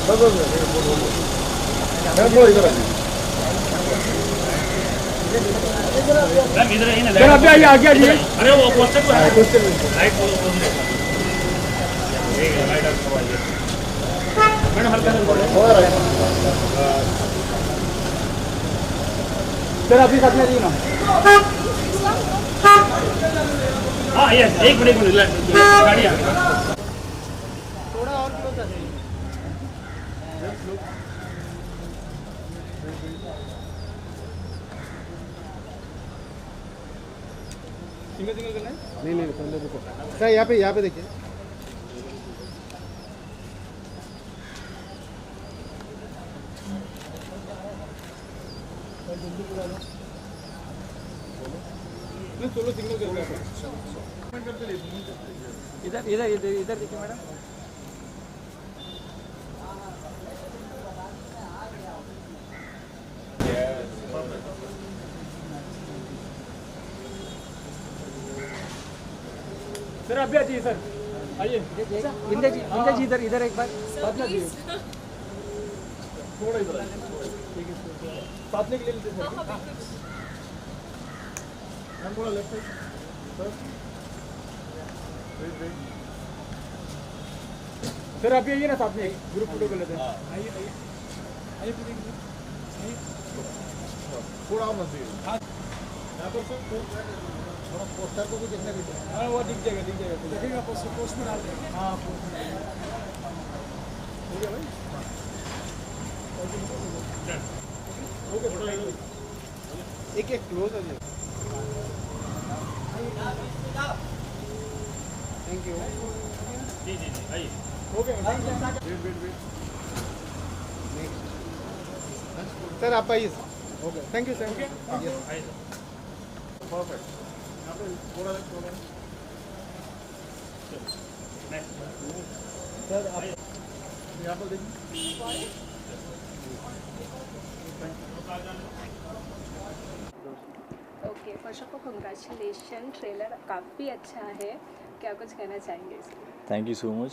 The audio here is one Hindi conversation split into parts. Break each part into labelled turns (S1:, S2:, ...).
S1: मैम इधर ही ना
S2: सर अभी आइए आगे आइए।
S1: अरे वो पोस्टर को है लाइट को लाइट ऑफ करवाइए मैडम हल्का सा
S2: सर अभी साथ में आइए ना।
S1: हाँ यस एक मिनट गाड़ी आ गई
S2: थोड़ा और क्लोज आ जाइए। सिंगल सिंगल करना है? नहीं पहले रुको सर, यहाँ पे देखिए। सोलो सिंगल करके इधर इधर इधर इधर देखिए मैडम। सर अभी आइए सर, आइए विंध्या जी इधर इधर एक बार साथ में आइए। थोड़ा इधर ठीक है, साथ में के लिए लेते सर। हम थोड़ा लेफ्ट साइड सर अभी आइए ना, साथ में ग्रुप फोटो कर लेते हैं। आइए आइए आइए थोड़ा और नजदीक यहाँ पर सर थोड़ा पोस्टर को भी देखने दीजिए। हाँ वो दिख जाएगा देखिएगा पोस्ट में डाल देंगे। हाँ पोस्ट में ठीक है भाई। ओके एक एक क्लोज आ जाए। थैंक यू
S1: जी आइए
S2: ओके वेट सर आप आइए ओके थैंक यू सर।
S1: आइए
S2: परफेक्ट थोड़ा सर आप यहाँ पर देखिए।
S3: Okay first of all congratulation, trailer काफ़ी अच्छा है, क्या कुछ कहना चाहेंगे इसमें?
S4: Thank you so much.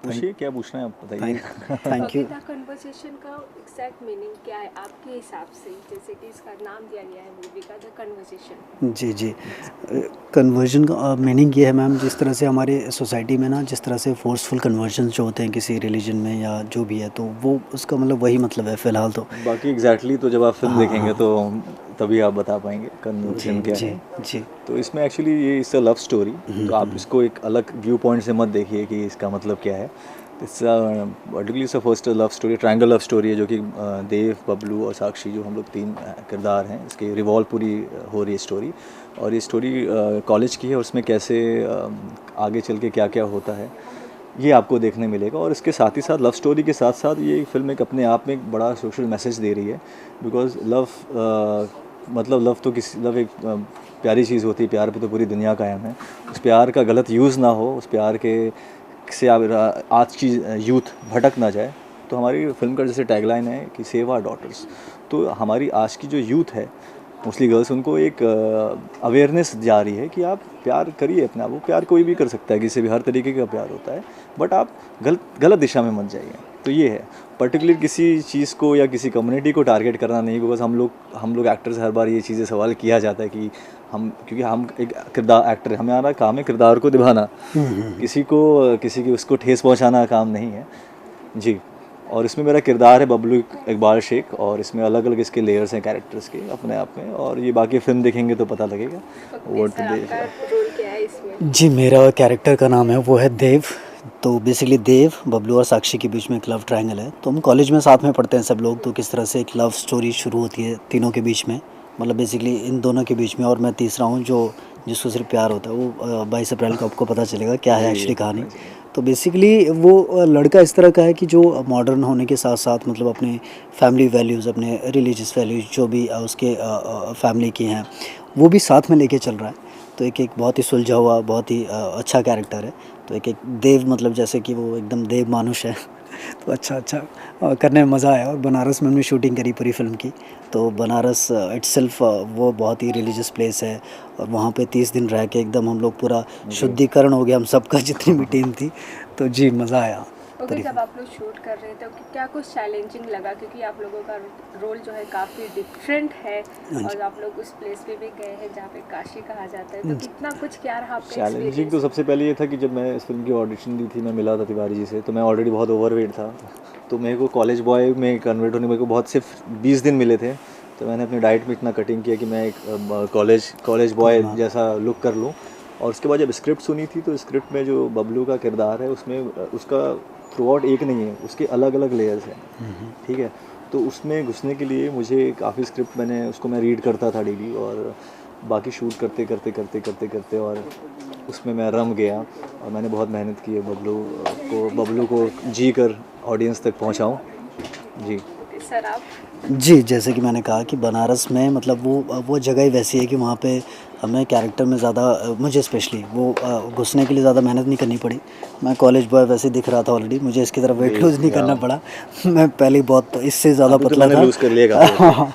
S4: पूछिए क्या पूछना है आप बताइए।
S3: Thank you. कन्वर्सेशन का एग्जैक्ट मीनिंग क्या है आपके हिसाब से, जैसे कि इसका नाम दिया गया है मूवी का द कन्वर्सेशन?
S5: जी कन्वर्जन का मीनिंग ये है मैम, जिस तरह से हमारे सोसाइटी में ना जिस तरह से फोर्सफुल कन्वर्जन जो होते हैं किसी रिलीजन में या जो भी है, तो वो उसका मतलब वही मतलब है फ़िलहाल तो।
S4: बाकी एग्जैक्टली तो जब आप फिल्म देखेंगे तो तभी आप बता पाएंगे कन्वर्जन क्या है।
S5: जी
S4: तो इसमें एक्चुअली ये इट्स अ लव स्टोरी, तो आप इसको एक अलग व्यू पॉइंट से मत देखिए कि इसका मतलब क्या है। इट्स पर्टिकुलरली स first love story, triangle love story है, जो कि देव, बबलू और साक्षी जो हम लोग 3 किरदार हैं, इसके रिवॉल्व पूरी हो रही है स्टोरी। और ये स्टोरी कॉलेज की है और उसमें कैसे आगे चल के क्या क्या होता है ये आपको देखने मिलेगा। और इसके साथ ही साथ लव स्टोरी के साथ साथ ये फिल्म एक अपने आप में एक बड़ा सोशल मैसेज दे रही है। बिकॉज लव मतलब लव एक प्यारी चीज़ होती है, प्यार पे तो पूरी दुनिया कायम है। उस प्यार का गलत यूज़ ना हो, उस प्यार के से आज की यूथ भटक ना जाए। तो हमारी फिल्म का जैसे टैगलाइन है कि सेव आवर डॉटर्स, तो हमारी आज की जो यूथ है मोस्टली गर्ल्स, उनको एक अवेयरनेस जा रही है कि आप प्यार करिए अपना। वो प्यार कोई भी कर सकता है, किसी भी हर तरीके का प्यार होता है, बट आप गलत दिशा में मत जाइए। तो ये है पर्टिकुलर किसी चीज़ को या किसी कम्युनिटी को टारगेट करना नहीं। बिकॉज हम लोग एक्टर्स हर बार ये चीज़ें सवाल किया जाता है कि क्योंकि हम एक किरदार एक्टर, हमारा काम है किरदार को निभाना, किसी की उसको ठेस पहुंचाना काम नहीं है जी। और इसमें मेरा किरदार है बबलू इकबाल शेख, और इसमें अलग अलग इसके लेयर्स हैं कैरेक्टर्स के अपने आप में, और ये बाकी फिल्म देखेंगे तो पता लगेगा।
S3: रोल क्या है इसमें?
S5: जी मेरा कैरेक्टर का नाम है वो है देव। तो बेसिकली देव, बबलू और साक्षी के बीच में एक लव ट्रायंगल है। तो हम कॉलेज में साथ में पढ़ते हैं सब लोग, तो किस तरह से एक लव स्टोरी शुरू होती है तीनों के बीच में, मतलब बेसिकली इन दोनों के बीच में, और मैं तीसरा हूँ जो जिसको सिर्फ प्यार होता है। वो 22 अप्रैल को आपको पता चलेगा क्या है एक्चुअली कहानी। तो बेसिकली वो लड़का इस तरह का है कि जो मॉडर्न होने के साथ साथ मतलब अपने फैमिली वैल्यूज़, अपने रिलीजियस वैल्यूज़ जो भी उसके फैमिली की हैं वो भी साथ में लेके चल रहा है। तो एक बहुत ही सुलझा हुआ, बहुत ही अच्छा कैरेक्टर है। तो एक देव मतलब जैसे कि वो एकदम देव मानुष है। तो अच्छा करने में मज़ा आया। और बनारस में हमने शूटिंग करी पूरी फिल्म की। तो बनारस इट्सेल्फ वो बहुत ही रिलीजियस प्लेस है, और वहाँ पे 30 दिन रह के एकदम हम लोग पूरा शुद्धिकरण हो गया हम सबका, जितनी भी टीम थी। तो जी मज़ा आया।
S3: ओके, जब आप लोग शूट कर रहे थे तो क्या कुछ चैलेंजिंग लगा, क्योंकि आप लोगों का रोल जो है काफ़ी डिफरेंट है और आप लोग उस प्लेस पे भी गए हैं जहाँ पे काशी कहा जाता है, तो कितना कुछ क्या रहा आपका
S4: चैलेंजिंग तो सबसे पहले ये था कि जब मैं इस फिल्म की ऑडिशन दी थी, मैं मिला था तिवारी जी से, तो मैं ऑलरेडी बहुत ओवरवेट था, तो मेरे को कॉलेज बॉय में कन्वर्ट होने मेरे को बहुत सिर्फ 20 दिन मिले थे, तो मैंने अपनी डाइट में इतना कटिंग किया कि मैं एक कॉलेज बॉय जैसा लुक कर लूँ। और उसके बाद जब स्क्रिप्ट सुनी थी तो स्क्रिप्ट में जो बबलू का किरदार है उसमें उसका थ्रू आउट एक नहीं है, उसके अलग अलग लेयर्स हैं, ठीक है। तो उसमें घुसने के लिए मुझे काफ़ी स्क्रिप्ट मैं रीड करता था डेली, और बाकी शूट करते और उसमें मैं रम गया, और मैंने बहुत मेहनत की है बबलू को जी कर ऑडियंस तक पहुंचाऊं। जी
S3: सर आप?
S5: जी, जैसे कि मैंने कहा कि बनारस में मतलब वो जगह ही वैसी है कि वहाँ पे हमें कैरेक्टर में ज़्यादा मुझे स्पेशली वो घुसने के लिए ज़्यादा मेहनत नहीं करनी पड़ी। मैं कॉलेज बॉय वैसे दिख रहा था ऑलरेडी, मुझे इसकी तरफ वेट लूज़ नहीं करना पड़ा। मैं पहले बहुत इससे ज़्यादा पतला था,
S4: लूज़ कर लिया
S5: हाँ,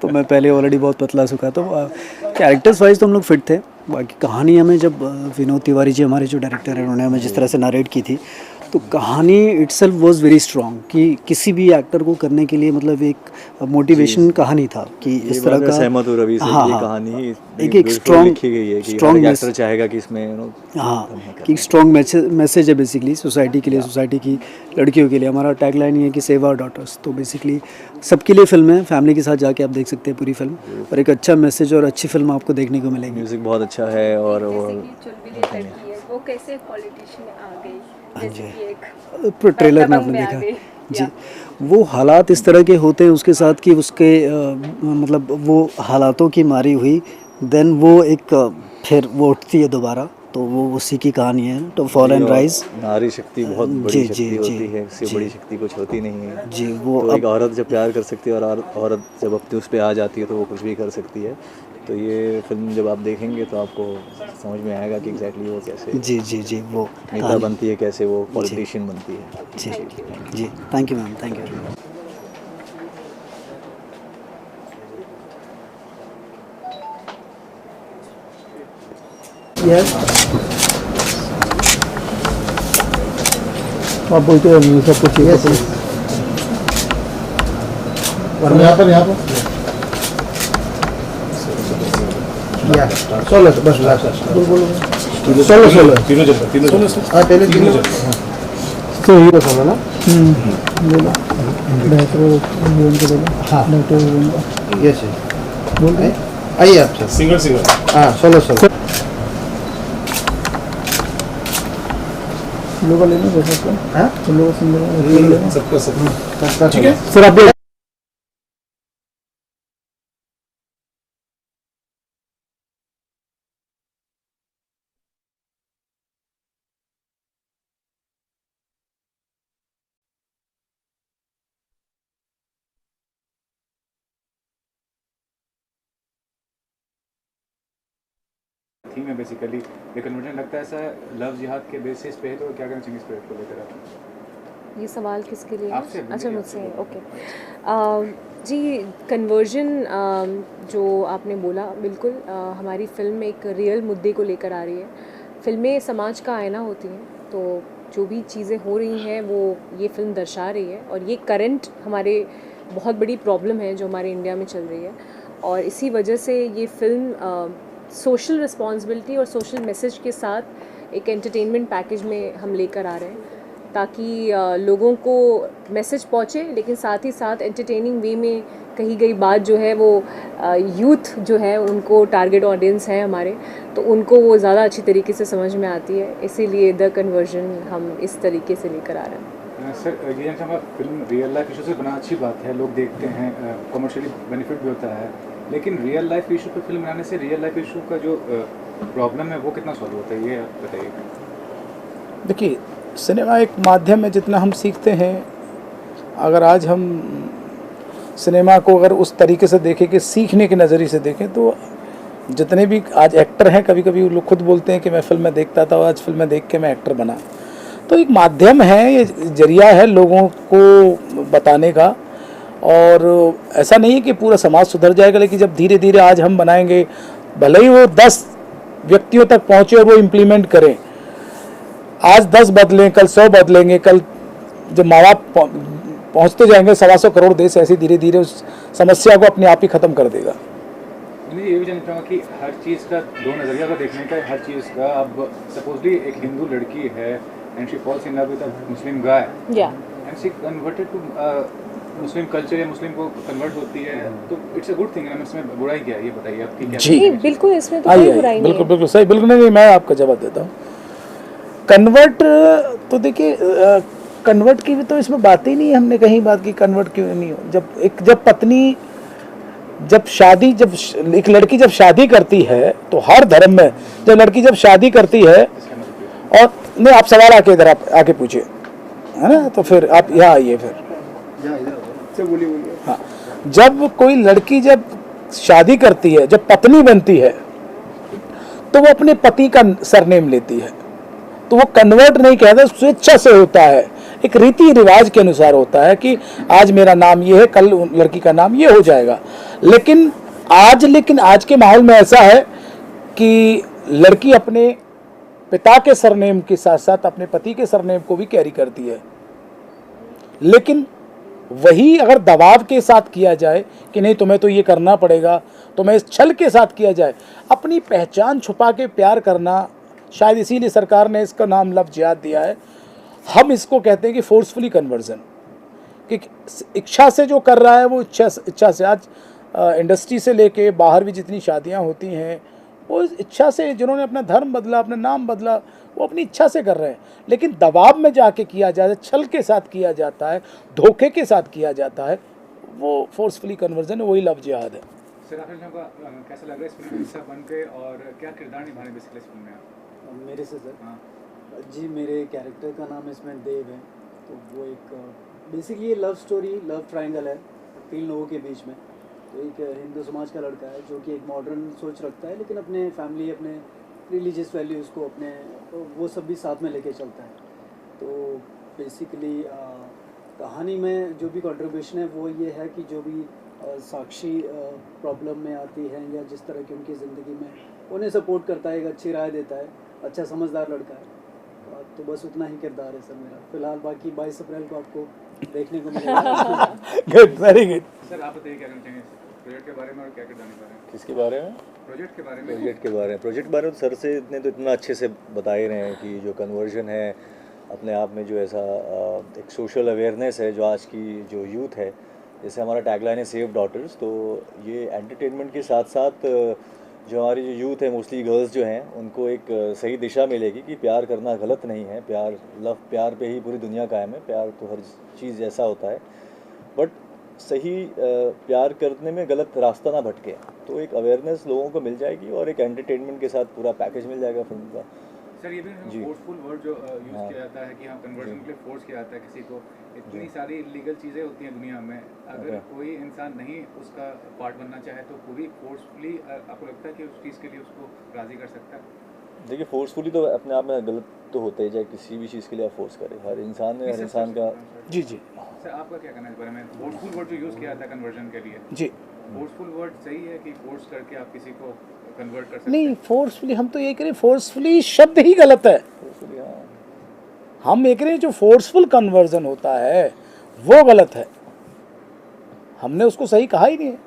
S5: तो मैं पहले ऑलरेडी बहुत पतला चुका, तो कैरेक्टर्स वाइज तो हम लोग फिट थे। बाकी कहानी हमें जब विनोद तिवारी जी हमारे जो डायरेक्टर हैं उन्होंने हमें जिस तरह से नरेट की थी, तो कहानी इट्सेल्फ वाज वेरी स्ट्रॉन्ग कि किसी भी एक्टर को करने के लिए मतलब एक मोटिवेशन कहानी था कि इस तरह का।
S4: सहमत हूं रवि से,
S5: हाँ,
S4: ये
S5: हाँ,
S4: कहानी
S5: एक स्ट्रॉन्ग
S4: लिखी गई है कि हर एक्टर चाहेगा कि इसमें
S5: हाँ कि एक स्ट्रॉन्ग मैसेज है बेसिकली सोसाइटी के लिए, सोसाइटी की लड़कियों के लिए। हमारा टैगलाइन ये है कि सेव आवर डॉटर्स, तो बेसिकली सबके लिए फिल्म है, फैमिली के साथ जाके आप देख सकते हैं पूरी फिल्म, और एक अच्छा मैसेज और अच्छी फिल्म आपको देखने को मिलेगी।
S4: म्यूजिक बहुत अच्छा है और
S3: वो कैसे पॉलिटिशियन आ गई, जैसे कि एक
S5: ट्रेलर में आपने देखा जी, वो हालात इस तरह के होते हैं उसके साथ कि उसके मतलब वो हालातों की मारी हुई, देन वो एक फिर वो उठती है दोबारा, तो वो उसी की कहानी है। तो फॉल एंड राइज,
S4: नारी शक्ति बहुत बड़ी शक्ति होती है, इससे बड़ी शक्ति कुछ होती नहीं है
S5: जी। वो
S4: तो एक औरत जब प्यार कर सकती है और औरत जब अपने उस पर आ जाती है तो वो कुछ भी कर सकती है। तो ये फिल्म जब आप देखेंगे तो आपको समझ में आएगा कि एग्जैक्टली वो कैसे
S5: जी वो
S4: नेता बनती है, कैसे वो पॉलिटिशियन बनती है।
S5: जी thank you ma'am, thank you.
S2: आप बोलते हैं सब कुछ यहाँ पर 16 बस बोलो 16 तीनों हाँ पहले तीनों तो हीरो 16 ना बोलो हाँ यस बोल रहे आइए आप सिंगल हाँ 16 लोग लेना जैसा हाँ लोग सिंगल सबका ठीक है सर। आप
S6: थीम है बेसिकली, लेकिन मुझे लगता है ऐसा लव जिहाद के बेसिस पे है, तो क्या कहना चाहिए इस प्रोजेक्ट को लेकर आप?
S7: ये सवाल किसके लिए?
S6: आपसे।
S7: अच्छा मुझसे, ओके। जी कन्वर्जन जो आपने बोला बिल्कुल हमारी फिल्म एक रियल मुद्दे को लेकर आ रही है। फिल्में समाज का आईना होती हैं, तो जो भी चीज़ें हो रही हैं वो ये फिल्म दर्शा रही है, और ये करंट हमारे बहुत बड़ी प्रॉब्लम है जो हमारे इंडिया में चल रही है, और इसी वजह से ये फिल्म सोशल रिस्पॉन्सिबिलिटी और सोशल मैसेज के साथ एक एंटरटेनमेंट पैकेज में हम लेकर आ रहे हैं, ताकि लोगों को मैसेज पहुँचे, लेकिन साथ ही साथ एंटरटेनिंग वे में कही गई बात जो है वो यूथ जो है उनको टारगेट ऑडियंस है हमारे, तो उनको वो ज़्यादा अच्छी तरीके से समझ में आती है, इसीलिए द कन्वर्जन हम इस तरीके से लेकर आ रहे हैं।
S6: सर ये जानना फिल्म रियल लाइफ इशू से बना अच्छी बात है, लोग देखते हैं, कमर्शियली बेनिफिट भी होता है, लेकिन रियल लाइफ इशू पे फिल्म बनाने से रियल लाइफ इशू का जो प्रॉब्लम है वो कितना सॉल्व होता है, ये आप बताइए।
S2: देखिए सिनेमा एक माध्यम है, जितना हम सीखते हैं, अगर आज हम सिनेमा को अगर उस तरीके से देखें कि सीखने के नज़रिए से देखें, तो जितने भी आज एक्टर हैं, कभी कभी वो लोग खुद बोलते हैं कि मैं फिल्में देखता था और आज फिल्में देख के मैं एक्टर बना। तो एक माध्यम है, ये जरिया है लोगों को बताने का, और ऐसा नहीं है कि पूरा समाज सुधर जाएगा, लेकिन जब धीरे धीरे आज हम बनाएंगे, भले ही वो 10 व्यक्तियों तक पहुँचे और वो इम्प्लीमेंट करें, आज 10 बदलें, कल 100 बदलेंगे, कल जब माँ बाप पहुँचते जाएंगे 125 करोड़ देश, ऐसे धीरे धीरे उस समस्या को अपने आप ही ख़त्म कर देगा।
S6: मैं ये भी जानना चाहूँगा कि हर चीज़ का दो नज़रिया का देखने का, हर चीज़ का। अब सपोजली एक हिंदू लड़की है and she falls in love with a Muslim guy and she converted to Muslim culture या मुस्लिम को कन्वर्ट होती है, तो इट्स अ गुड थिंग है, इसमें बुराई क्या है, ये बताइए आपकी क्या
S2: जी।
S7: नहीं, बिल्कुल इसमें तो कोई बुराई नहीं
S2: बिल्कुल
S7: है।
S2: बिल्कुल सही, बिल्कुल नहीं, मैं आपका जवाब देता हूँ। कन्वर्ट तो देखिए, कन्वर्ट की भी तो इसमें बात ही नहीं है, हमने कहीं बात की कन्वर्ट क्यों नहीं हो। जब पत्नी जब एक लड़की जब शादी करती है, तो हर धर्म में जब लड़की जब शादी करती है, और नहीं, आप सवाल आके इधर आप आके पूछिए, है ना, तो फिर आप यहाँ आइए फिर। हाँ, जब कोई लड़की जब शादी करती है, जब पत्नी बनती है, तो वो अपने पति का सरनेम लेती है, तो वो कन्वर्ट नहीं कहता, स्वेच्छा से होता है, एक रीति रिवाज के अनुसार होता है कि आज मेरा नाम ये है, कल लड़की का नाम ये हो जाएगा। लेकिन आज के माहौल में ऐसा है कि लड़की अपने पिता के सरनेम के साथ साथ अपने पति के सरनेम को भी कैरी करती है। लेकिन वही अगर दबाव के साथ किया जाए कि नहीं तुम्हें तो ये करना पड़ेगा, तुम्हें इस छल के साथ किया जाए, अपनी पहचान छुपा के प्यार करना, शायद इसीलिए सरकार ने इसका नाम लव जिहाद दिया है। हम इसको कहते हैं कि फोर्सफुली कन्वर्जन, कि इच्छा से जो कर रहा है वो इच्छा से। आज इंडस्ट्री से लेके बाहर भी जितनी शादियां होती हैं, वो इस इच्छा से, जिन्होंने अपना धर्म बदला, अपना नाम बदला, वो अपनी इच्छा से कर रहे हैं। लेकिन दबाव में जाके किया जाता है, छल के साथ किया जाता है, धोखे के साथ किया जाता है, वो फोर्सफुली कन्वर्जन है, वही लव जिहाद है।
S6: सर आपने कैसा लग रहा है इस फिल्म का हिस्सा बन के, और क्या किरदार निभाने बेसिकली इस फिल्म में आप?
S5: मेरे से सर,
S6: हाँ
S5: जी, मेरे कैरेक्टर का नाम इसमें देव है। तो वो एक बेसिकली ये लव स्टोरी, लव ट्रायंगल है 3 लोगों के बीच में। तो एक हिंदू समाज का लड़का है जो कि एक मॉडर्न सोच रखता है, लेकिन अपने फैमिली, अपने रिलीजियस वैल्यूज़ को, अपने वो सब भी साथ में लेके चलता है। तो बेसिकली कहानी में जो भी कंट्रीब्यूशन है वो ये है कि जो भी साक्षी प्रॉब्लम में आती है या जिस तरह की उनकी ज़िंदगी में, उन्हें सपोर्ट करता है, एक अच्छी राय देता है, अच्छा समझदार लड़का है। तो बस उतना ही किरदार है सर मेरा फिलहाल। बाकी 22 अप्रैल को आपको देखने को मिलेगा।
S2: Good, very good.
S6: सर आप बताइए क्या कहना चाहेंगे प्रोजेक्ट के बारे में, और क्या किरदार निभा रहे हैं?
S4: किसके बारे में?
S6: प्रोजेक्ट के बारे में।
S4: प्रोजेक्ट के बारे में सर से इतने तो इतना अच्छे से बता ही रहे हैं कि जो कन्वर्जन है अपने आप में, जो ऐसा एक सोशल अवेयरनेस है जो आज की जो यूथ है, जैसे हमारा टैगलाइन है सेव डॉटर्स, तो ये एंटरटेनमेंट के साथ साथ जो हमारी जो यूथ है, मोस्टली गर्ल्स जो हैं, उनको एक सही दिशा मिलेगी कि प्यार करना गलत नहीं है। प्यार पे ही पूरी दुनिया कायम है। प्यार तो हर चीज़ जैसा होता है, बट सही प्यार करने में गलत रास्ता ना भटके। तो एक अवेयरनेस लोगों को मिल जाएगी और एक एंटरटेनमेंट के साथ पूरा पैकेज मिल जाएगा फिल्म का।
S6: सर ये भी फोर्सफुल वर्ड जो यूज़ किया जाता है कि हाँ कन्वर्जन के लिए फोर्स किया जाता है किसी को, इतनी सारी इलीगल चीज़ें होती हैं दुनिया में, अगर कोई इंसान नहीं उसका पार्ट बनना चाहे तो पूरी फोर्सफुली, आपको लगता है कि उस चीज़ के लिए उसको राज़ी कर सकता है?
S4: देखिए, फोर्सफुली तो अपने आप में गलत तो होते ही, चाहे किसी भी चीज़ के लिए आप फोर्स करें, हर इंसान का।
S2: जी जी
S6: सर आपका क्या कहना है इस बारे में? फोर्सफुल वर्ड जो यूज़ किया जाता है कन्वर्जन के लिए,
S2: जी,
S6: फोर्सफुल वर्ड सही है कि फोर्स करके आप किसी को कन्वर्ट कर सकते
S2: नहीं,
S6: हैं?
S2: फोर्सफुली हम तो ये करें, फोर्सफुली शब्द ही गलत है। हम ये करें जो फोर्सफुल कन्वर्जन होता है वो गलत है, हमने उसको सही कहा ही नहीं है।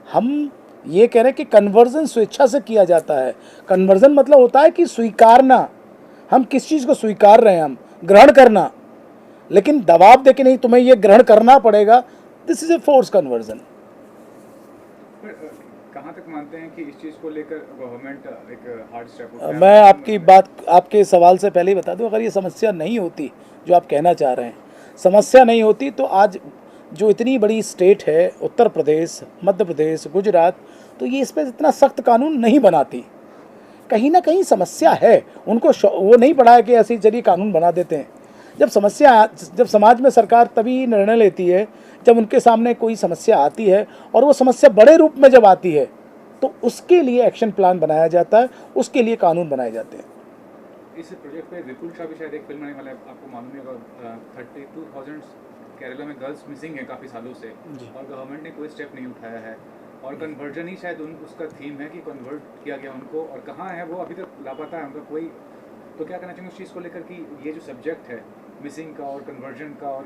S2: हम ये कह रहे हैं कि कन्वर्जन स्वेच्छा से किया जाता है। कन्वर्जन मतलब होता है कि स्वीकारना, हम किस चीज़ को स्वीकार रहे हैं, हम ग्रहण करना, लेकिन दबाव दे के नहीं तुम्हें ये ग्रहण करना पड़ेगा, this is a force conversion.
S6: कहाँ तक मानते हैं कि इस चीज़ को लेकर गवर्नमेंट एक हार्ड स्टेप उठाए?
S2: मैं आपकी बात, आपके सवाल से पहले ही बता दूं, अगर ये समस्या नहीं होती जो आप कहना चाह रहे हैं, समस्या नहीं होती तो आज जो इतनी बड़ी स्टेट है उत्तर प्रदेश, मध्य प्रदेश, गुजरात, तो ये इस पर इतना सख्त कानून नहीं बनाती। कहीं ना कहीं समस्या है, उनको वो नहीं पड़ा है कि ऐसे चलिए कानून बना देते हैं। जब समाज में सरकार तभी निर्णय लेती है जब उनके सामने कोई समस्या आती है, और वो समस्या बड़े रूप में जब आती है तो उसके लिए एक्शन प्लान बनाया जाता है, उसके लिए कानून बनाए जाते हैं।
S6: इस प्रोजेक्ट पे विपुल शाह भी शायद एक फिल्म आने वाला है, आपको मालूम ही होगा। 32,000 केरला में गर्ल्स मिसिंग है काफ़ी सालों से, और गवर्नमेंट ने कोई स्टेप नहीं उठाया है, और कन्वर्जन ही शायद उसका थीम है कि कन्वर्ट किया गया उनको, और कहाँ है वो अभी तक लापता है, उनका कोई तो क्या कहना चाहेंगे उस चीज़ को लेकर कि ये जो सब्जेक्ट है मिसिंग का और कन्वर्जन का और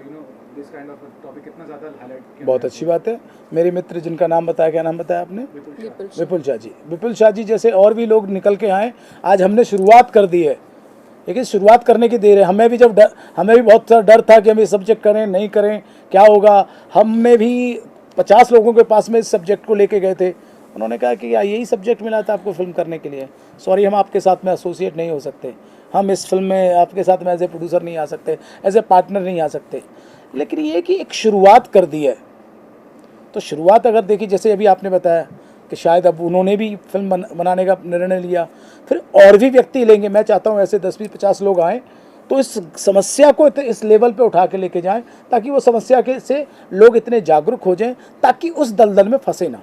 S6: दिस काइंड ऑफ टॉपिक कितना ज़्यादा हाईलाइट किया?
S2: बहुत अच्छी बात है। मेरे मित्र जिनका नाम बताया, क्या नाम बताया आपने? विपुल शाह जी। विपुल शाह जी जैसे और भी लोग निकल के आए, आज हमने शुरुआत कर दी है, लेकिन शुरुआत करने की देर है। हमें भी हमें भी बहुत सारा डर था कि हम ये सब्जेक्ट करें नहीं करें, क्या होगा। हमने भी 50 लोगों के पास में इस सब्जेक्ट को लेके गए थे, उन्होंने कहा कि यही सब्जेक्ट मिला था आपको फिल्म करने के लिए, सॉरी हम आपके साथ में एसोसिएट नहीं हो सकते, हम इस फिल्म में आपके साथ में एज ए प्रोड्यूसर नहीं आ सकते, एज ए पार्टनर नहीं आ सकते। लेकिन ये कि एक शुरुआत कर दी है, तो शुरुआत अगर देखी, जैसे अभी आपने बताया कि शायद अब उन्होंने भी फिल्म बनाने का निर्णय लिया, फिर और भी व्यक्ति लेंगे। मैं चाहता हूँ ऐसे 10-20-50 लोग आएँ तो इस समस्या को इस लेवल पे उठा के लेके जाएं, ताकि वो समस्या के से लोग इतने जागरूक हो जाएं, ताकि उस दलदल में फंसे ना।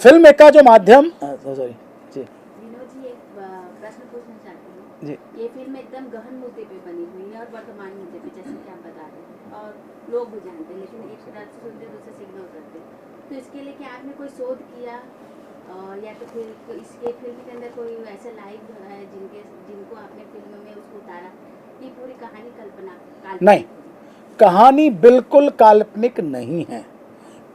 S2: फिल्म का जो माध्यम सॉरी जी
S8: विनोद जी, एक प्रश्न पूछना चाहती हूँ।
S2: जी
S8: ये फिल्म एकदम गहन मुद्दे पे बनी हुई है और वर्तमान मुद्दे पे, जैसे कि आप बता रहे हैं, और लोग भी जानते हैं, लेकिन एक तरह से सुनते दूसरे से इग्नोर करते हैं। तो इसके लिए क्या आपने कोई शोध किया, या तो फिर इसके फिल्म के अंदर कोई ऐसा लाइव है जिनको आपने फिल्म में उसको उतारा? ये पूरी कहानी काल्पनिक
S2: नहीं, कहानी बिल्कुल काल्पनिक नहीं है।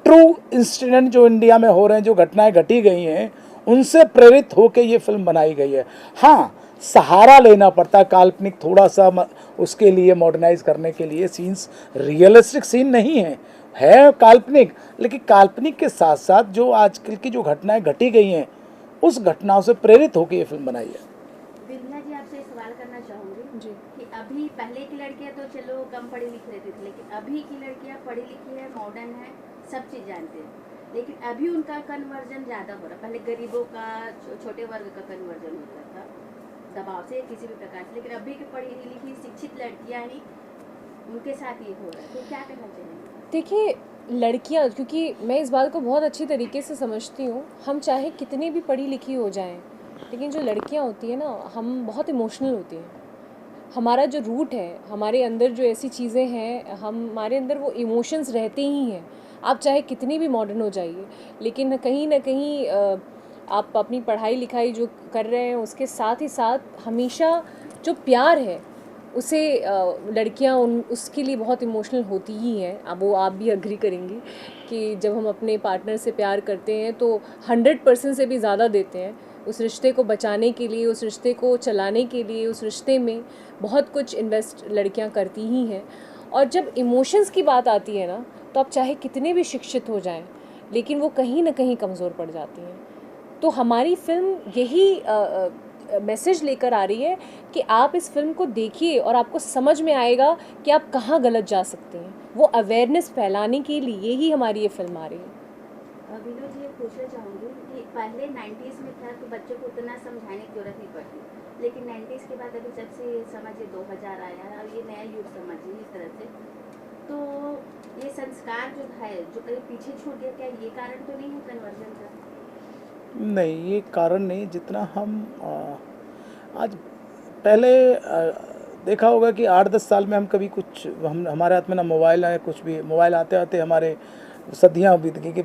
S2: ट्रू इंसिडेंट जो इंडिया में हो रहे हैं, जो घटनाएं घटी गई हैं, उनसे प्रेरित होकर ये फिल्म बनाई गई है। हाँ, सहारा लेना पड़ता है काल्पनिक थोड़ा सा उसके लिए, मॉडर्नाइज करने के लिए। सीन्स रियलिस्टिक सीन नहीं है काल्पनिक, लेकिन काल्पनिक के साथ साथ जो आजकल की जो घटनाएं घटी गई हैं, उस घटनाओं से प्रेरित होकर ये फिल्म बनाई है।
S8: बिरला जी, आपसे एक सवाल करना चाहूँगी
S7: जी।
S8: कि अभी पहले की लड़कियाँ तो चलो कम पढ़ी लिखी रहती थी, लेकिन अभी की लड़कियाँ पढ़ी लिखी है, मॉडर्न है, सब चीज़ जानते हैं, लेकिन अभी उनका कन्वर्जन ज़्यादा हो रहा है। पहले गरीबों का, छोटे वर्ग का कन्वर्जन होता था दबाव से, किसी भी प्रकार से, लेकिन अभी की पढ़ी लिखी शिक्षित लड़कियाँ ही उनके साथ ये हो रहा है। तो क्या कहना चाहिए?
S7: देखिए, लड़कियां, क्योंकि मैं इस बात को बहुत अच्छी तरीके से समझती हूँ, हम चाहे कितनी भी पढ़ी लिखी हो जाएं, लेकिन जो लड़कियां होती हैं ना, हम बहुत इमोशनल होती हैं। हमारा जो रूट है, हमारे अंदर जो ऐसी चीज़ें हैं, हमारे अंदर वो इमोशंस रहते ही हैं। आप चाहे कितनी भी मॉडर्न हो जाइए, लेकिन कहीं ना कहीं आप अपनी पढ़ाई लिखाई जो कर रहे हैं, उसके साथ ही साथ हमेशा जो प्यार है उसे लड़कियां उसके लिए बहुत इमोशनल होती ही हैं। अब वो आप भी अग्री करेंगी कि जब हम अपने पार्टनर से प्यार करते हैं तो 100% से भी ज़्यादा देते हैं उस रिश्ते को बचाने के लिए, उस रिश्ते को चलाने के लिए। उस रिश्ते में बहुत कुछ इन्वेस्ट लड़कियां करती ही हैं। और जब इमोशंस की बात आती है ना, तो आप चाहे कितने भी शिक्षित हो जाएं, लेकिन वो कहीं ना कहीं कमज़ोर पड़ जाती हैं। तो हमारी फिल्म यही मैसेज लेकर आ रही है कि आप इस फिल्म को देखिए और आपको समझ में आएगा कि आप कहाँ गलत जा सकते हैं। वो अवेयरनेस फैलाने के लिए ही हमारी ये फिल्म आ रही है।
S8: विनोद जी, पूछना चाहूँगी कि पहले 90s में था तो बच्चों को उतना समझाने की जरूरत नहीं पड़ती, लेकिन 90s के बाद अभी जब से समझिए 2000 आया है और ये नया युग समझिए इस तरह से, तो ये संस्कार जो है जो कहीं पीछे छूट गया, क्या ये कारण तो नहीं है कन्वर्जन का?
S2: नहीं, ये कारण नहीं। जितना हम आज पहले देखा होगा कि 8-10 साल में हम कभी कुछ, हमारे हाथ में ना मोबाइल है, कुछ भी। मोबाइल आते आते हमारे सदियाँ बीत गई कि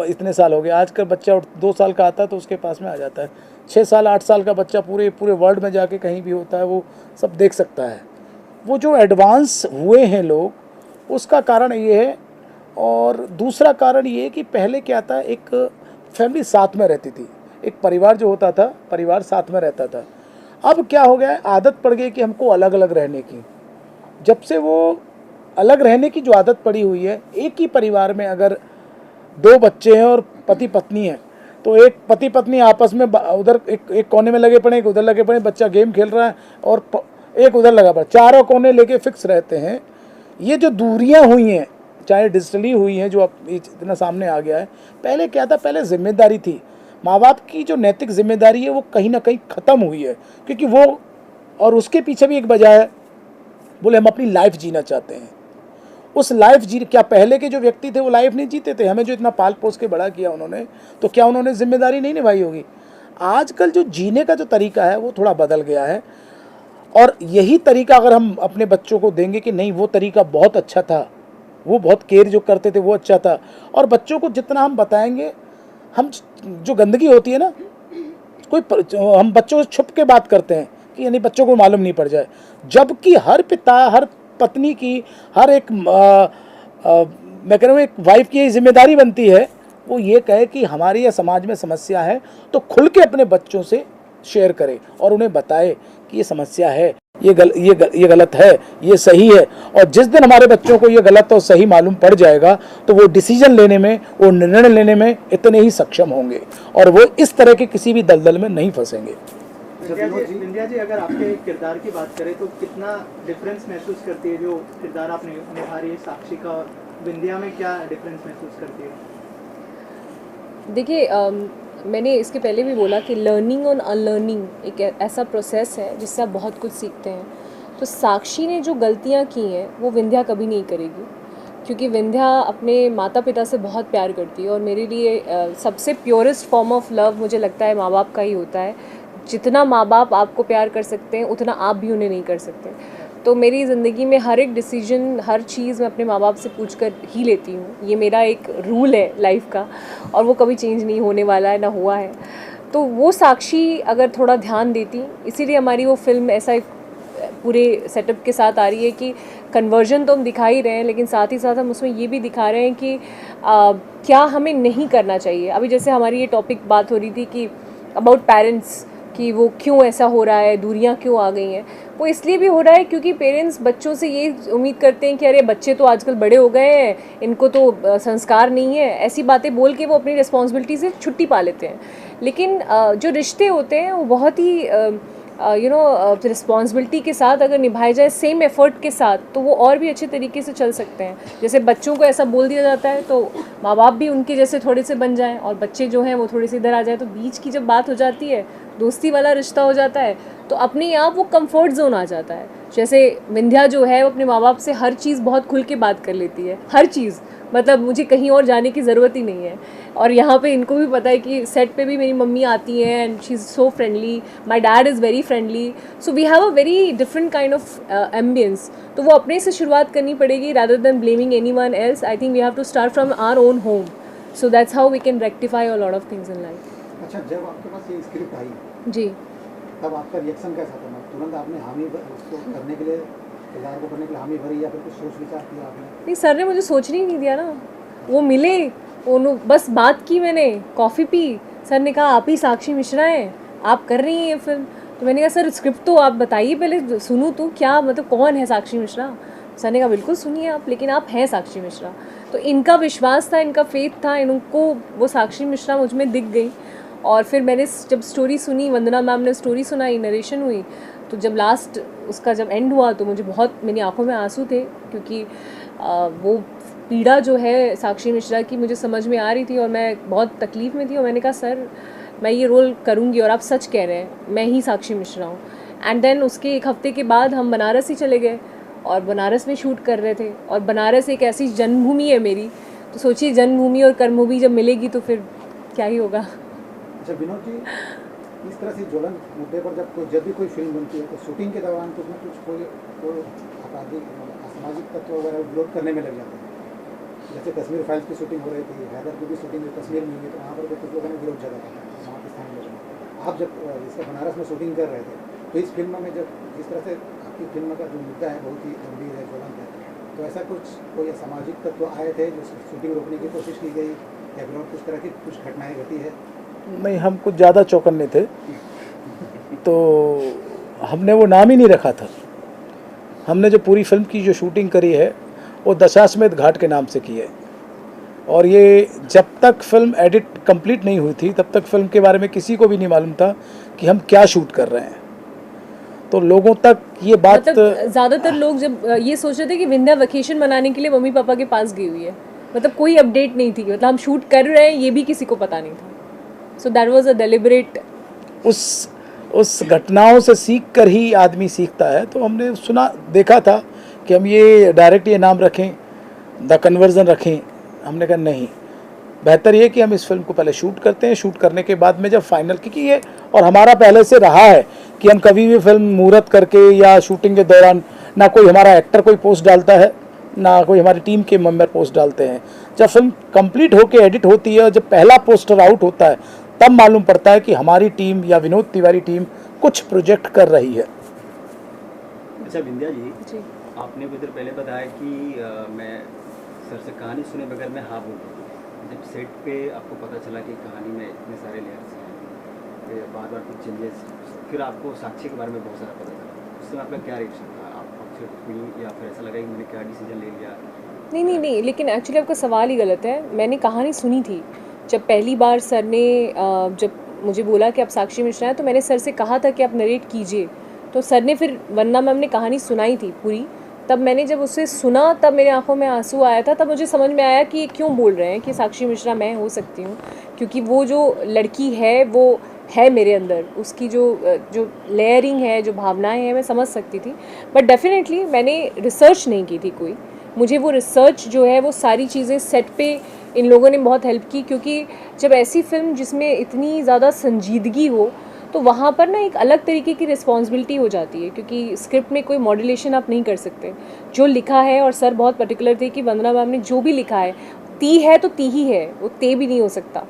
S2: इतने साल हो गए। आजकल बच्चा 2 साल का आता है तो उसके पास में आ जाता है। 6 साल 8 साल का बच्चा पूरे वर्ल्ड में जाके कहीं भी होता है वो सब देख सकता है। वो जो एडवांस हुए हैं लोग, उसका कारण ये है। और दूसरा कारण ये है कि पहले क्या था, एक फैमिली साथ में रहती थी, एक परिवार जो होता था, परिवार साथ में रहता था। अब क्या हो गया है, आदत पड़ गई कि हमको अलग अलग रहने की। जब से वो अलग रहने की जो आदत पड़ी हुई है, एक ही परिवार में अगर 2 बच्चे हैं और पति पत्नी हैं, तो एक पति पत्नी आपस में उधर एक कोने में लगे पड़े, एक उधर लगे पड़े, बच्चा गेम खेल रहा है और एक उधर लगा पड़ा, चारों कोने लेके फिक्स रहते हैं। ये जो दूरियां हुई हैं, चाहे डिजिटली हुई हैं, जो अब इतना सामने आ गया है। पहले क्या था, पहले जिम्मेदारी थी, माँ बाप की जो नैतिक जिम्मेदारी है वो कहीं ना कहीं ख़त्म हुई है, क्योंकि वो, और उसके पीछे भी एक वजह है, बोले हम अपनी लाइफ जीना चाहते हैं। उस लाइफ क्या पहले के जो व्यक्ति थे वो लाइफ नहीं जीते थे? हमें जो इतना पाल पोस के बड़ा किया उन्होंने, तो क्या उन्होंने जिम्मेदारी नहीं निभाई होगी? आजकल जो जीने का जो तरीका है वो थोड़ा बदल गया है, और यही तरीका अगर हम अपने बच्चों को देंगे कि नहीं वो तरीका बहुत अच्छा था, वो बहुत केयर जो करते थे वो अच्छा था, और बच्चों को जितना हम बताएंगे, हम जो गंदगी होती है ना, हम बच्चों से छुप के बात करते हैं कि यानी बच्चों को मालूम नहीं पड़ जाए, जबकि हर पिता, हर पत्नी की, हर एक मैं कह रहा हूँ एक वाइफ की जिम्मेदारी बनती है वो ये कहे कि हमारी या समाज में समस्या है तो खुल के अपने बच्चों से शेयर करे और उन्हें बताए कि ये समस्या है, ये गलत है, ये सही है। और जिस दिन हमारे बच्चों को ये गलत और सही मालूम पड़ जाएगा तो वो डिसीजन लेने में, वो निर्णय लेने में इतने ही सक्षम होंगे और वो इस तरह के किसी भी दलदल में नहीं फंसेंगे।
S9: विंध्या जी, अगर आपके किरदार की बात करें तो कितना डिफरेंस महसूस करती है जो किरदार आपने निभा रही है साक्षी का, और विंध्या में क्या डिफरेंस महसूस करती है?
S7: देखिए, मैंने इसके पहले भी बोला कि लर्निंग और अनलर्निंग एक ऐसा प्रोसेस है जिससे आप बहुत कुछ सीखते हैं। तो साक्षी ने जो गलतियाँ की हैं वो विंध्या कभी नहीं करेगी, क्योंकि विंध्या अपने माता पिता से बहुत प्यार करती है और मेरे लिए सबसे प्योरेस्ट फॉर्म ऑफ लव मुझे लगता है माँ बाप का ही होता है। जितना माँ बाप आपको प्यार कर सकते हैं उतना आप भी उन्हें नहीं कर सकते। तो मेरी ज़िंदगी में हर एक डिसीजन, हर चीज़ मैं अपने माँ बाप से पूछ कर ही लेती हूँ। ये मेरा एक रूल है लाइफ का और वो कभी चेंज नहीं होने वाला है, ना हुआ है। तो वो साक्षी अगर थोड़ा ध्यान देती, इसीलिए हमारी वो फिल्म ऐसा एक पूरे सेटअप के साथ आ रही है कि कन्वर्जन तो हम दिखा ही रहे हैं, लेकिन साथ ही साथ हम उसमें ये भी दिखा रहे हैं कि क्या हमें नहीं करना चाहिए। अभी जैसे हमारी ये टॉपिक बात हो रही थी कि अबाउट पेरेंट्स, कि वो क्यों ऐसा हो रहा है, दूरियां क्यों आ गई हैं। वो इसलिए भी हो रहा है क्योंकि पेरेंट्स बच्चों से ये उम्मीद करते हैं कि अरे बच्चे तो आजकल बड़े हो गए हैं, इनको तो संस्कार नहीं है, ऐसी बातें बोल के वो अपनी रिस्पॉन्सिबिलिटी से छुट्टी पा लेते हैं। लेकिन जो रिश्ते होते हैं वो बहुत ही रिस्पॉन्सिबिलिटी के साथ अगर निभाए जाए, सेम एफर्ट के साथ, तो वो और भी अच्छे तरीके से चल सकते हैं। जैसे बच्चों को ऐसा बोल दिया जाता है तो माँ बाप भी उनके जैसे थोड़े से बन जाएं और बच्चे जो हैं वो थोड़े से इधर आ जाए, तो बीच की जब बात हो जाती है, दोस्ती वाला रिश्ता हो जाता है, तो अपने आप वो कंफर्ट जोन आ जाता है। जैसे विंध्या जो है वो अपने माँ बाप से हर चीज़ बहुत खुल के बात कर लेती है, हर चीज़, मतलब मुझे कहीं और जाने की ज़रूरत ही नहीं है। और यहाँ पे इनको भी पता है कि सेट पे भी मेरी मम्मी आती हैं and she is so friendly, my dad is very friendly, so we have a very different kind of ambience. तो वो अपने से शुरुआत करनी पड़ेगी rather than blaming anyone else. I think we have to start from our own home, so that's how we can rectify a lot of things in life.
S10: अच्छा, जब आपके पास ये स्क्रिप्ट आई
S7: जी,
S10: तब आपका रिएक्शन कैसा था? तुरंत आपने हामी उसको करने के लिए, किरदार को करने के लिए हामी भरी या फिर कुछ सोच विचार किया आपने?
S7: नहीं, सर ने मुझे सोचने ही नहीं दिया ना। वो मिले, बस बात की, मैंने कॉफ़ी पी, सर ने कहा आप ही साक्षी मिश्रा हैं, आप कर रही हैं ये फिल्म। तो मैंने कहा सर स्क्रिप्ट तो आप बताइए पहले, सुनूँ तो क्या, मतलब कौन है साक्षी मिश्रा। सर ने कहा बिल्कुल सुनिए आप, लेकिन आप हैं साक्षी मिश्रा। तो इनका विश्वास था, इनका फेथ था, इनको वो साक्षी मिश्रा मुझ में दिख गई। और फिर मैंने जब स्टोरी सुनी, वंदना मैम ने स्टोरी सुनाई, नरेशन हुई, तो जब लास्ट उसका जब एंड हुआ तो मुझे बहुत, मेरी आंखों में आंसू थे, क्योंकि वो पीड़ा जो है साक्षी मिश्रा की मुझे समझ में आ रही थी और मैं बहुत तकलीफ़ में थी। और मैंने कहा सर मैं ये रोल करूँगी और आप सच कह रहे हैं, मैं ही साक्षी मिश्रा हूँ। एंड देन उसके एक हफ़्ते के बाद हम बनारस ही चले गए और बनारस में शूट कर रहे थे। और बनारस एक ऐसी जन्मभूमि है मेरी, तो सोचिए जन्मभूमि और कर्मभूमि जब मिलेगी तो फिर क्या ही होगा।
S10: अच्छा विनोद जी, इस तरह से ज्वलन मुद्दे पर जब भी कोई फिल्म बनती है तो शूटिंग के दौरान कुछ न कुछ कोई आपराधिक असामाजिक तत्व वगैरह विरोध करने में लग जाते हैं। जैसे कश्मीर फाइल्स की शूटिंग हो रही थी, हैदर की भी शूटिंग कश्मीर में हुई, तो वहाँ पर भी कुछ लोगों ने विरोध जताया था, वहाँ के स्थानीय लोगों ने। आप जब इसका बनारस में शूटिंग कर रहे थे तो इस फिल्म में जब जिस तरह से आपकी फिल्म का जो मुद्दा है बहुत ही गंभीर है, ज्वलंत है, तो ऐसा कुछ कोई असामाजिक तत्व आए थे जो शूटिंग रोकने की कोशिश की गई या फिर कुछ तरह की कुछ घटनाएँ घटी है?
S2: नहीं, हम कुछ ज़्यादा चौकन्ने थे, तो हमने वो नाम ही नहीं रखा था। हमने जो पूरी फिल्म की जो शूटिंग करी है वो दशाश्वमेध घाट के नाम से की है। और ये जब तक फिल्म एडिट कंप्लीट नहीं हुई थी तब तक फिल्म के बारे में किसी को भी नहीं मालूम था कि हम क्या शूट कर रहे हैं। तो लोगों तक ये बात,
S7: मतलब ज़्यादातर लोग जब ये सोच रहे थे कि विंध्या वेकेशन मनाने के लिए मम्मी पापा के पास गई हुई है, मतलब कोई अपडेट नहीं थी, मतलब हम शूट कर रहे हैं ये भी किसी को पता नहीं था। So that was a deliberate.
S2: उस घटनाओं से सीख कर ही आदमी सीखता है। तो हमने सुना, देखा था कि हम ये डायरेक्ट ये नाम रखें, द कन्वर्जन रखें। हमने कहा नहीं, बेहतर ये कि हम इस फिल्म को पहले शूट करते हैं, शूट करने के बाद में जब फाइनल, क्योंकि ये और हमारा पहले से रहा है कि हम कभी भी फिल्म मुहूर्त करके या शूटिंग के दौरान ना कोई हमारा एक्टर कोई पोस्ट डालता है, ना कोई हमारी टीम के मेंबर पोस्ट डालते हैं। जब फिल्म कंप्लीट होके एडिट होती है और जब पहला पोस्टर आउट होता है तब मालूम पड़ता है कि हमारी टीम या विनोद तिवारी टीम कुछ प्रोजेक्ट कर रही है।
S11: अच्छा विंध्या जी, आपने कुछ देर पहले बताया कि मैं सर से कहानी सुने बगैर मैं हाँ बोल दूँ। जब सेट पे आपको पता चला कि कहानी में इतने सारे लेयर्स हैं, बार बार कुछ चेंजेस, फिर आपको साक्षी के बारे में बहुत सारा पता चला, उस समय आपका क्या रिएक्शन था? आप अपसेट हुई या फिर ऐसा लगा कि मैंने क्या डिसीजन ले लिया?
S7: नहीं, लेकिन एक्चुअली आपका सवाल ही गलत है। मैंने कहानी सुनी थी जब पहली बार सर ने जब मुझे बोला कि आप साक्षी मिश्रा हैं, तो मैंने सर से कहा था कि आप नरेट कीजिए, तो सर ने फिर वंदना मैम ने कहानी सुनाई थी पूरी। तब मैंने जब उससे सुना तब मेरे आंखों में आंसू आया था, तब मुझे समझ में आया कि क्यों बोल रहे हैं कि साक्षी मिश्रा मैं हो सकती हूँ, क्योंकि वो जो लड़की है वो है मेरे अंदर, उसकी जो लेयरिंग है, जो भावनाएं हैं, मैं समझ सकती थी। बट डेफिनेटली मैंने रिसर्च नहीं की थी कोई, मुझे वो रिसर्च जो है वो सारी चीज़ें सेट पे इन लोगों ने बहुत हेल्प की, क्योंकि जब ऐसी फिल्म जिसमें इतनी ज़्यादा संजीदगी हो तो वहाँ पर ना एक अलग तरीके की रिस्पॉन्सिबिलिटी हो जाती है, क्योंकि स्क्रिप्ट में कोई मॉड्यूलेशन आप नहीं कर सकते। जो लिखा है, और सर बहुत पर्टिकुलर थे कि वंदना मैम ने जो भी लिखा है ती है तो ती ही है, वो ते भी नहीं हो सकता,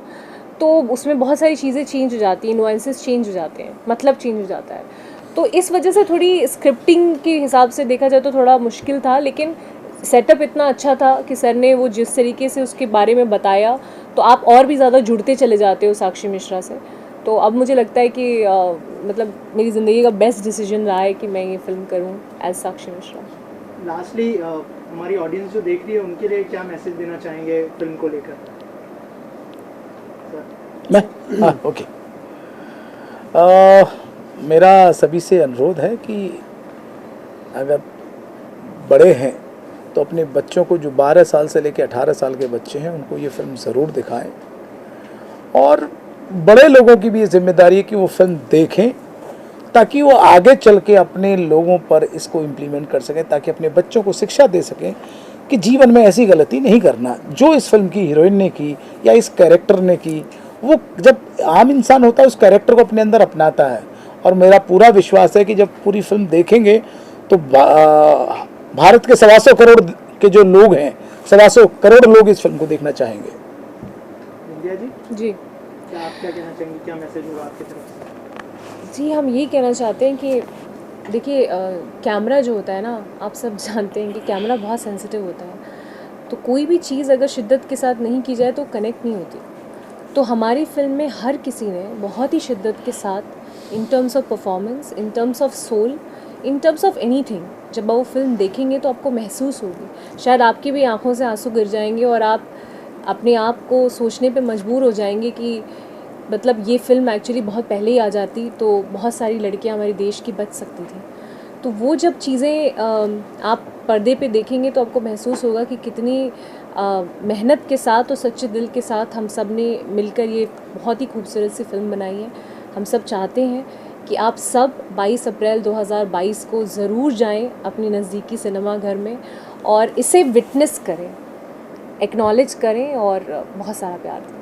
S7: तो उसमें बहुत सारी चीज़ें चेंज हो जाती हैं, नुआंसेस चेंज हो जाते हैं, मतलब चेंज हो जाता है। तो इस वजह से थोड़ी स्क्रिप्टिंग के हिसाब से देखा जाए तो थोड़ा मुश्किल था, लेकिन सेटअप इतना अच्छा था कि सर ने वो जिस तरीके से उसके बारे में बताया तो आप और भी ज़्यादा जुड़ते चले जाते हो साक्षी मिश्रा से। तो अब मुझे लगता है कि मतलब मेरी ज़िंदगी का बेस्ट डिसीजन रहा है कि मैं ये फिल्म करूँ एज साक्षी मिश्रा।
S9: लास्टली हमारी ऑडियंस जो देख रही है उनके लिए क्या मैसेज देना चाहेंगे फिल्म को लेकर?
S2: मैं ओके, मेरा सभी से अनुरोध है कि अगर बड़े हैं तो अपने बच्चों को, जो 12 साल से लेकर 18 साल के बच्चे हैं, उनको ये फिल्म ज़रूर दिखाएं, और बड़े लोगों की भी ये जिम्मेदारी है कि वो फिल्म देखें ताकि वो आगे चल के अपने लोगों पर इसको इम्प्लीमेंट कर सकें, ताकि अपने बच्चों को शिक्षा दे सकें कि जीवन में ऐसी गलती नहीं करना जो इस फिल्म की हीरोइन ने की या इस कैरेक्टर ने की। वो जब आम इंसान होता है उस कैरेक्टर को अपने अंदर अपनाता है, और मेरा पूरा विश्वास है कि जब पूरी फिल्म देखेंगे तो भारत के 125 करोड़ के जो लोग हैं, 125 करोड़ लोग इस फिल्म को देखना चाहेंगे।
S9: विंध्या जी,
S7: जी
S9: क्या आप क्या कहना चाहेंगे, क्या मैसेज होगा आपकी तरफ से?
S7: जी, हम ये कहना चाहते हैं कि देखिए कैमरा जो होता है ना, आप सब जानते हैं कि कैमरा बहुत सेंसिटिव होता है, तो कोई भी चीज़ अगर शिद्दत के साथ नहीं की जाए तो कनेक्ट नहीं होती। तो हमारी फिल्म में हर किसी ने बहुत ही शिद्दत के साथ, in terms of performance, in terms of soul, in terms of anything, जब वो फिल्म देखेंगे तो आपको महसूस होगी, शायद आपकी भी आंखों से आंसू गिर जाएंगे और आप अपने आप को सोचने पे मजबूर हो जाएंगे कि मतलब ये फ़िल्म एक्चुअली बहुत पहले ही आ जाती तो बहुत सारी लड़कियां हमारे देश की बच सकती थी। तो वो जब चीज़ें आप पर्दे पे देखेंगे तो आपको महसूस होगा कि कितनी मेहनत के साथ और सच्चे दिल के साथ हम सब ने मिलकर ये बहुत ही खूबसूरत सी फिल्म बनाई है। हम सब चाहते हैं कि आप सब 22 अप्रैल 2022 को ज़रूर जाएं अपनी नज़दीकी सिनेमा घर में और इसे विटनेस करें, एक्नॉलेज करें और बहुत सारा प्यार दें।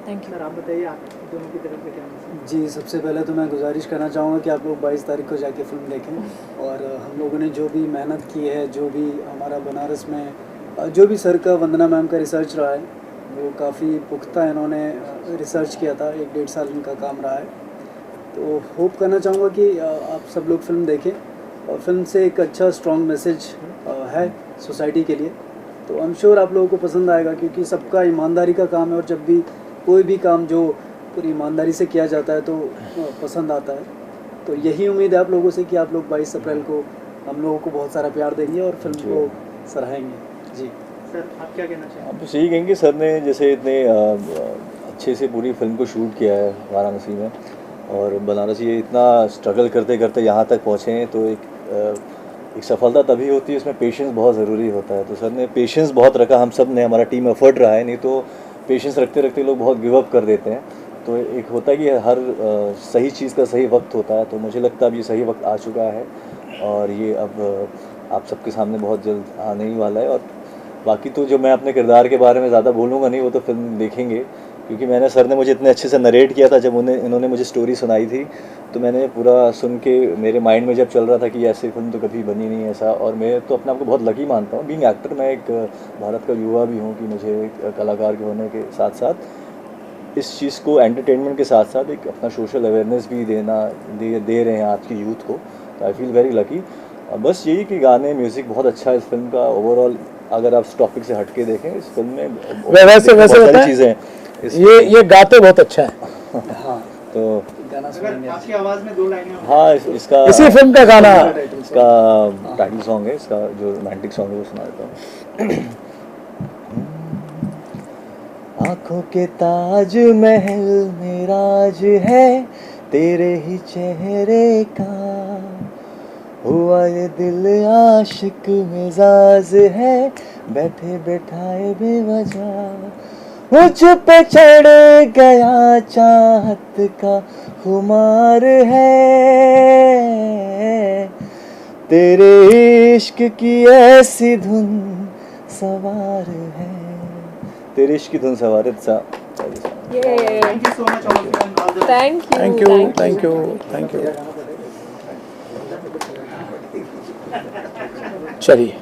S7: Thank you.
S9: सर आप बताइए, आप दोनों की तरफ से क्या मैसेज?
S5: जी, सबसे पहले तो मैं गुजारिश करना चाहूँगा कि आप लोग 22 तारीख को जाके फ़िल्म देखें, और हम लोगों ने जो भी मेहनत की है, जो भी हमारा बनारस में जो भी सर का, वंदना मैम का रिसर्च रहा है, वो काफ़ी पुख्ता इन्होंने रिसर्च किया था, 1-1.5 साल इनका काम रहा है। तो होप करना चाहूँगा कि आप सब लोग फिल्म देखें, और फिल्म से एक अच्छा स्ट्रॉन्ग मैसेज है सोसाइटी के लिए, तो आई एम श्योर आप लोगों को पसंद आएगा, क्योंकि सबका ईमानदारी का काम है, और जब भी कोई भी काम जो पूरी ईमानदारी से किया जाता है तो पसंद आता है। तो यही उम्मीद है आप लोगों से कि आप लोग 22 अप्रैल को हम लोगों को बहुत सारा प्यार देंगे और फिल्म को सराहेंगे। जी
S9: सर आप क्या कहना चाहेंगे?
S4: आप बस यही कहेंगे, सर ने जैसे इतने अच्छे से पूरी फिल्म को शूट किया है वाराणसी में, और बनारस ये इतना स्ट्रगल करते करते यहाँ तक पहुँचे हैं, तो एक सफलता तभी होती है, उसमें पेशेंस बहुत ज़रूरी होता है। तो सर ने पेशेंस बहुत रखा, हम सब ने, हमारा टीम एफर्ट रहा है, नहीं तो पेशेंस रखते रखते लोग बहुत गिव अप कर देते हैं। तो एक होता है कि हर सही चीज़ का सही वक्त होता है, तो मुझे लगता है अब ये सही वक्त आ चुका है, और ये अब आप सबके सामने बहुत जल्द आने ही वाला है। और बाकी तो जो मैं अपने किरदार के बारे में ज़्यादा बोलूँगा नहीं, वो तो फिल्म देखेंगे, क्योंकि मैंने, सर ने मुझे इतने अच्छे से नरेट किया था, जब इन्होंने मुझे स्टोरी सुनाई थी तो मैंने पूरा सुन के, मेरे माइंड में जब चल रहा था कि ऐसी फिल्म तो कभी बनी नहीं ऐसा, और मैं तो अपने आप को बहुत लकी मानता हूँ बीइंग एक्टर। मैं एक भारत का युवा भी हूँ कि मुझे कलाकार के होने के साथ साथ इस चीज़ को एंटरटेनमेंट के साथ साथ एक अपना सोशल अवेयरनेस भी दे रहे हैं आज की यूथ को, तो आई फील वेरी लकी। बस यही कि गाने म्यूज़िक बहुत अच्छा है इस फिल्म का ओवरऑल। अगर आप इस टॉपिक से हट के देखें इस फिल्म में
S1: वैसे
S4: बहुत
S1: होता
S4: सारी
S1: है,
S4: चीज़ें हैं
S1: ये गाते बहुत अच्छा है।
S5: हाँ
S4: तो
S9: अगर आपकी आवाज़ में 2 लाइनें हो।
S4: हाँ इसका
S1: इसी फिल्म का गाना
S4: इसका टाइटल सॉन्ग है, इसका जो रोमांटिक सॉन्ग है वो सुना देता हूँ। आँखों के ताज महल में राज है तेरे ही चेहरे का, हुआ ये दिल आशिक मिजाज है बैठे बैठाए बेवजह, मुझ पे चढ़ गया चाहत का खुमार है, तेरे इश्क की ऐसी धुन सवार है, तेरे इश्क की धुन सवार है।
S9: Thank you so much all of you and all the best.
S7: Thank you
S1: thank you चलिए।